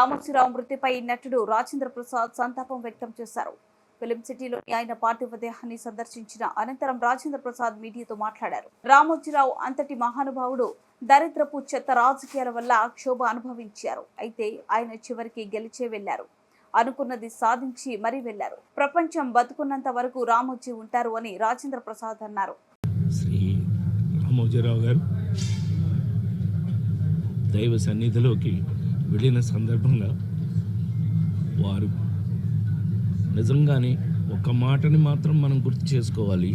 రామోజీరావు మృతిపై నటుడు రాజేంద్ర ప్రసాద్ సంతాపం వ్యక్తం చేశారు. ఫిలిం సిటీలోని ఆయన పార్థివ దేహాన్ని సందర్శించిన అనంతరం రాజేంద్ర ప్రసాద్ మీడియాతో మాట్లాడారు. రామోజీరావు అంతటి మహానుభావుడు దరిద్రపు చెత్త రాజకీయాల వల్ల క్షోభ అనుభవించారు. అయితే ఆయన చివరికి గెలిచే వెళ్లారు. అనుకున్నది సాధించి మరీ వెళ్లారు. ప్రపంచం బతుకున్నంత వరకు రామోజీ ఉంటారు అని రాజేంద్ర ప్రసాద్ అన్నారు. శ్రీ రామోజీరావు గారు దైవ సన్నిధిలోకి వెళ్ళిన సందర్భంగా వారు నిజంగానే ఒక మాటని మాత్రం మనం గుర్తు చేసుకోవాలి.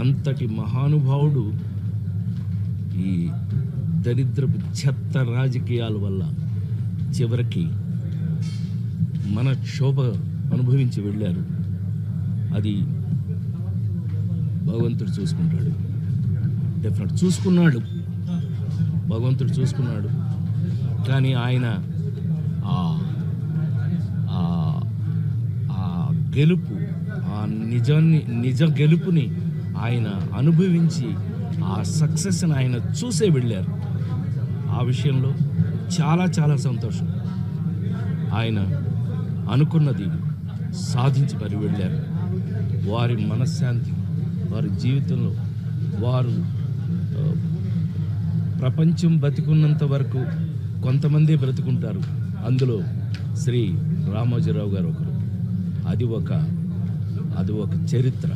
అంతటి మహానుభావుడు ఈ దరిద్రపు చెత్త రాజకీయాల వల్ల చివరికి మన క్షోభ అనుభవించి వెళ్ళారు. అది భగవంతుడు చూసుకుంటాడు. డెఫినెట్ చూసుకున్నాడు, భగవంతుడు చూసుకున్నాడు. కానీ ఆయన గెలుపు, ఆ నిజ గెలుపుని ఆయన అనుభవించి ఆ సక్సెస్ని ఆయన చూసే వెళ్ళారు. ఆ విషయంలో చాలా చాలా సంతోషం. ఆయన అనుకున్నది సాధించి మరి వెళ్ళారు. వారి మనశ్శాంతి, వారి జీవితంలో వారు ప్రపంచం బతికున్నంత వరకు కొంతమంది బ్రతుకుంటారు. అందులో శ్రీ రామోజీరావు గారు ఒకరు. అది ఒక చరిత్ర.